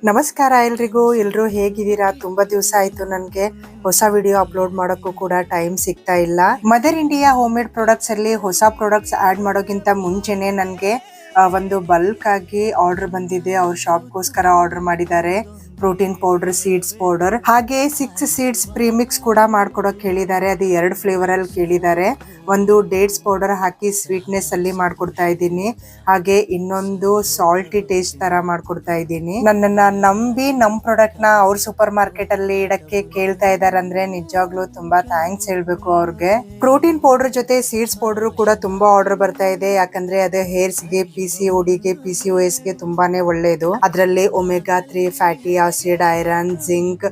ನಮಸ್ಕಾರ ಎಲ್ರು ಹೇಗಿದ್ದೀರಾ? ತುಂಬಾ ದಿವಸ ಆಯ್ತು ನನ್ಗೆ ಹೊಸ ವಿಡಿಯೋ ಅಪ್ಲೋಡ್ ಮಾಡೋಕ್ಕೂ ಕೂಡ ಟೈಮ್ ಸಿಗ್ತಾ ಇಲ್ಲ. Mother India home made products ಅಲ್ಲಿ ಹೊಸ ಪ್ರಾಡಕ್ಟ್ಸ್ ಆಡ್ ಮಾಡೋಕ್ಕಿಂತ ಮುಂಚೆನೆ ನನ್ಗೆ ಒಂದು ಬಲ್ಕ್ ಆಗಿ ಆರ್ಡರ್ ಬಂದಿದೆ. ಅವ್ರ ಶಾಪ್ಗೋಸ್ಕರ ಆರ್ಡರ್ ಮಾಡಿದ್ದಾರೆ. ಪ್ರೋಟೀನ್ ಪೌಡರ್, ಸೀಡ್ಸ್ ಪೌಡರ್, ಹಾಗೆ 6 ಸೀಡ್ಸ್ ಪ್ರೀಮಿಕ್ಸ್ ಕೂಡ ಮಾಡ್ಕೊಡೋಕ್ ಹೇಳಿದ್ದಾರೆ. ಅದು 2 ಫ್ಲೇವರ್ ಅಲ್ಲಿ ಕೇಳಿದ್ದಾರೆ. ಒಂದು ಡೇಟ್ಸ್ ಪೌಡರ್ ಹಾಕಿ ಸ್ವೀಟ್ನೆಸ್ ಅಲ್ಲಿ ಮಾಡ್ಕೊಡ್ತಾ ಇದ್ದೀನಿ, ಹಾಗೆ ಇನ್ನೊಂದು ಸಾಲ್ಟಿ ಟೇಸ್ಟ್ ತರ ಮಾಡ್ಕೊಡ್ತಾ ಇದ್ದೀನಿ. ನನ್ನನ್ನ ನಂಬಿ ನಮ್ ಪ್ರಾಡಕ್ಟ್ ನ ಅವ್ರ ಸೂಪರ್ ಮಾರ್ಕೆಟ್ ಅಲ್ಲಿ ಇಡಕ್ಕೆ ಕೇಳ್ತಾ ಇದಾರೆ ಅಂದ್ರೆ ನಿಜವಾಗ್ಲೂ ತುಂಬಾ ಥ್ಯಾಂಕ್ಸ್ ಹೇಳ್ಬೇಕು ಅವ್ರಿಗೆ. ಪ್ರೋಟೀನ್ ಪೌಡರ್ ಜೊತೆ ಸೀಡ್ಸ್ ಪೌಡರ್ ಕೂಡ ತುಂಬಾ ಆರ್ಡರ್ ಬರ್ತಾ ಇದೆ, ಯಾಕಂದ್ರೆ ಅದು ಹೇರ್ಸ್ ಗೆ, PCOD ಗೆ, PCOS ಗೆ ತುಂಬಾನೇ ಒಳ್ಳೇದು. ಅದರಲ್ಲಿ omega 3 fatty acid, iron, zinc,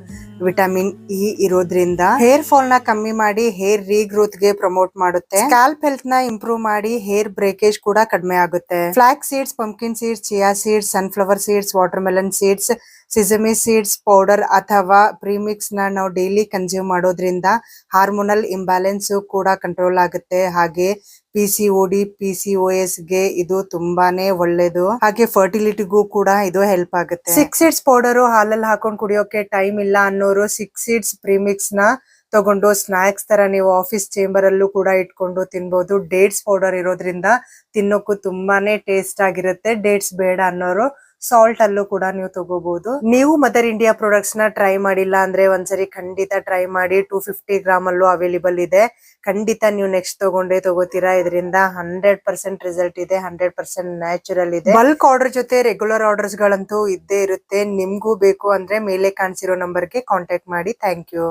vitamin E ಇರೋದ್ರಿಂದ ಹೇರ್ ಫಾಲ್ ನ ಕಮ್ಮಿ ಮಾಡಿ ಹೇರ್ ರೀಗ್ರೋತ್ ಗೆ ಪ್ರಮೋಟ್ ಮಾಡುತ್ತೆ. ಸ್ಕ್ಯಾಲ್ಪ್ ಹೆಲ್ತ್ ನ ಇಂಪ್ರೂವ್ ಮಾಡಿ ಹೇರ್ ಬ್ರೇಕೇಜ್ ಕೂಡ ಕಡಿಮೆ ಆಗುತ್ತೆ. Flax seeds, pumpkin seeds, chia seeds, sunflower seeds, watermelon seeds, sesame seeds powder ಅಥವಾ ಪ್ರೀಮಿಕ್ಸ್ ನ ನಾವು ಡೈಲಿ ಕನ್ಸ್ಯೂಮ್ ಮಾಡೋದ್ರಿಂದ ಹಾರ್ಮೋನಲ್ ಇಂಬ್ಯಾಲೆನ್ಸ್ ಕೂಡ ಕಂಟ್ರೋಲ್ ಆಗುತ್ತೆ. ಹಾಗೆ PCOD, PCOS ಗೆ ಇದು ತುಂಬಾನೇ ಒಳ್ಳೇದು. ಹಾಗೆ ಫರ್ಟಿಲಿಟಿಗೂ ಕೂಡ ಇದು ಹೆಲ್ಪ್ ಆಗುತ್ತೆ. 6 ಸೀಡ್ಸ್ ಪೌಡರ್ ಹಾಲಲ್ಲಿ ಹಾಕೊಂಡು ಕುಡಿಯೋಕೆ ಟೈಮ್ ಇಲ್ಲ ಅನ್ನೋರು 6 ಸೀಡ್ಸ್ ಪ್ರೀಮಿಕ್ಸ್ ನ ತಗೊಂಡು ಸ್ನಾಕ್ಸ್ ತರ ನೀವು ಆಫೀಸ್ ಚೇಂಬರ್ ಅಲ್ಲೂ ಕೂಡ ಇಟ್ಕೊಂಡು ತಿನ್ಬಹುದು. ಡೇಟ್ಸ್ ಪೌಡರ್ ಇರೋದ್ರಿಂದ ತಿನ್ನೋಕ್ಕೂ ತುಂಬಾನೇ ಟೇಸ್ಟ್ ಆಗಿರುತ್ತೆ. ಡೇಟ್ಸ್ ಬೇಡ ಅನ್ನೋರು ಸಾಲ್ಟ್ ಅಲ್ಲೂ ಕೂಡ ನೀವು ತಗೋಬಹುದು. ನೀವು ಮದರ್ ಇಂಡಿಯಾ ಪ್ರಾಡಕ್ಟ್ಸ್ ನ ಟ್ರೈ ಮಾಡಿಲ್ಲ ಅಂದ್ರೆ ಒಂದ್ಸರಿ ಖಂಡಿತ ಟ್ರೈ ಮಾಡಿ. 250 ಗ್ರಾಮ್ ಅಲ್ಲೂ ಅವೈಲೇಬಲ್ ಇದೆ. ಖಂಡಿತ ನೀವು ನೆಕ್ಸ್ಟ್ ತಗೋತೀರಾ. ಇದರಿಂದ 100% ರಿಸಲ್ಟ್ ಇದೆ, 100% ನ್ಯಾಚುರಲ್ ಇದೆ. ಬಲ್ಕ್ ಆರ್ಡರ್ ಜೊತೆ ರೆಗ್ಯುಲರ್ ಆರ್ಡರ್ಸ್ ಗಳಂತೂ ಇದ್ದೇ ಇರುತ್ತೆ. ನಿಮ್ಗೂ ಬೇಕು ಅಂದ್ರೆ ಮೇಲೆ ಕಾಣಿಸಿರೋ ನಂಬರ್ಗೆ ಕಾಂಟ್ಯಾಕ್ಟ್ ಮಾಡಿ. Thank you.